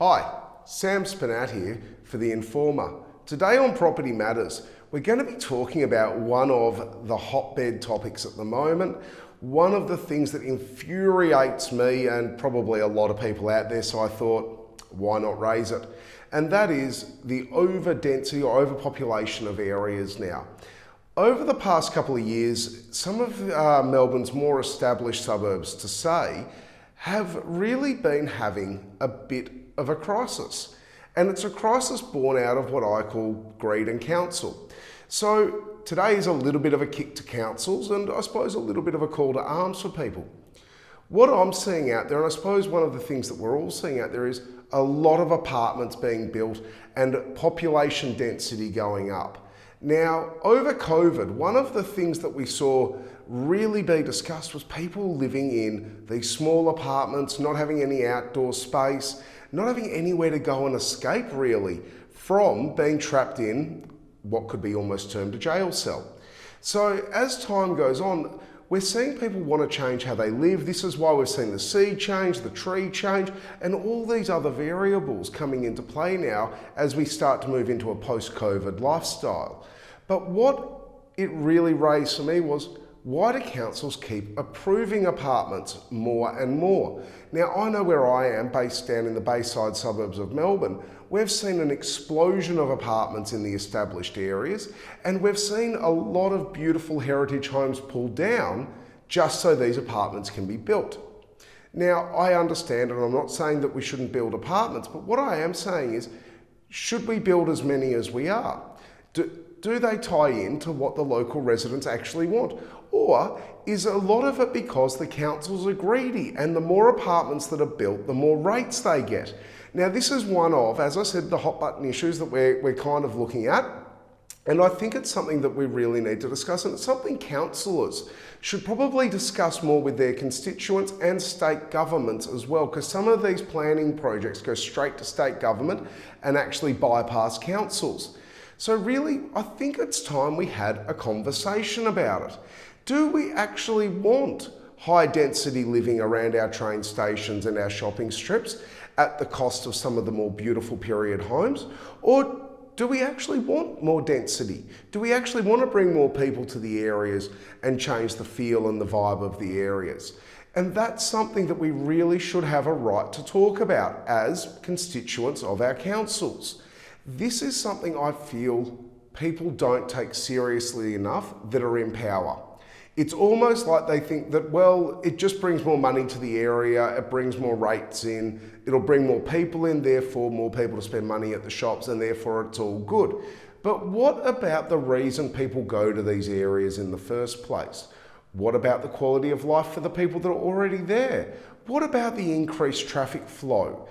Hi, Sam Spernat here for The Informer. Today on Property Matters, we're going to be talking about one of the hotbed topics at the moment, one of the things that infuriates me and probably a lot of people out there, so I thought, why not raise it? And that is the over-density or overpopulation of areas now. Over the past couple of years, some of Melbourne's more established suburbs, to say, have really been having a bit of a crisis. And it's a crisis born out of what I call greed and council. So today is a little bit of a kick to councils and I suppose a little bit of a call to arms for people. What I'm seeing out there, and I suppose one of the things that we're all seeing out there, is a lot of apartments being built and population density going up. Now, over COVID, one of the things that we saw really be discussed was people living in these small apartments, not having any outdoor space, not having anywhere to go and escape really from being trapped in what could be almost termed a jail cell. So as time goes on, we're seeing people want to change how they live. This is why we've seen the seed change, the tree change, and all these other variables coming into play now as we start to move into a post-COVID lifestyle. But what it really raised for me was, why do councils keep approving apartments more and more? Now, I know where I am, based down in the Bayside suburbs of Melbourne. We've seen an explosion of apartments in the established areas, and we've seen a lot of beautiful heritage homes pulled down just so these apartments can be built. Now, I understand, and I'm not saying that we shouldn't build apartments, but what I am saying is, should we build as many as we are? Do they tie into what the local residents actually want? Or is a lot of it because the councils are greedy and the more apartments that are built, the more rates they get? Now, this is one of, as I said, the hot button issues that we're kind of looking at. And I think it's something that we really need to discuss, and it's something councillors should probably discuss more with their constituents and state governments as well, because some of these planning projects go straight to state government and actually bypass councils. So really, I think it's time we had a conversation about it. Do we actually want high density living around our train stations and our shopping strips at the cost of some of the more beautiful period homes? Or do we actually want more density? Do we actually want to bring more people to the areas and change the feel and the vibe of the areas? And that's something that we really should have a right to talk about as constituents of our councils. This is something I feel people don't take seriously enough that are in power. It's almost like they think that, well, it just brings more money to the area, it brings more rates in, it'll bring more people in, therefore more people to spend money at the shops, and therefore it's all good. But what about the reason people go to these areas in the first place? What about the quality of life for the people that are already there? What about the increased traffic flow?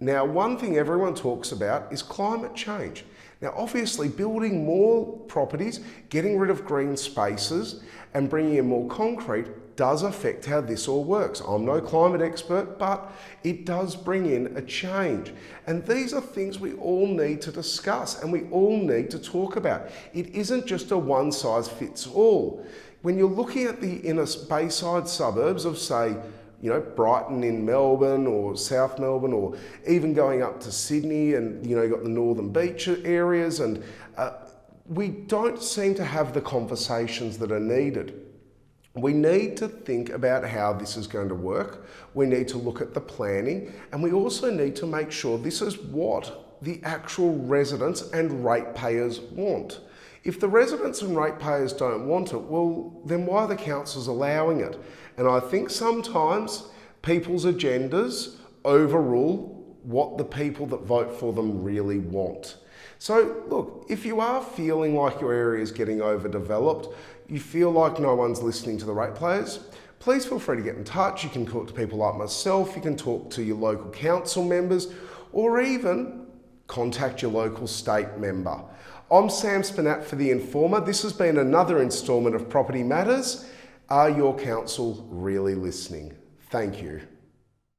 Now, one thing everyone talks about is climate change. Now, obviously, building more properties, getting rid of green spaces, and bringing in more concrete does affect how this all works. I'm no climate expert, but it does bring in a change. And these are things we all need to discuss and we all need to talk about. It isn't just a one size fits all. When you're looking at the inner Bayside suburbs of, say, Brighton in Melbourne or South Melbourne, or even going up to Sydney, and you've got the Northern Beach areas, and we don't seem to have the conversations that are needed. We need to think about how this is going to work. We need to look at the planning, and we also need to make sure this is what the actual residents and ratepayers want. If the residents and ratepayers don't want it, well, then why are the councils allowing it? And I think sometimes people's agendas overrule what the people that vote for them really want. So look, if you are feeling like your area is getting overdeveloped, you feel like no one's listening to the ratepayers, please feel free to get in touch. You can talk to people like myself, you can talk to your local council members, or even contact your local state member. I'm Sam Spernat for The Informer. This has been another instalment of Property Matters. Are your council really listening? Thank you.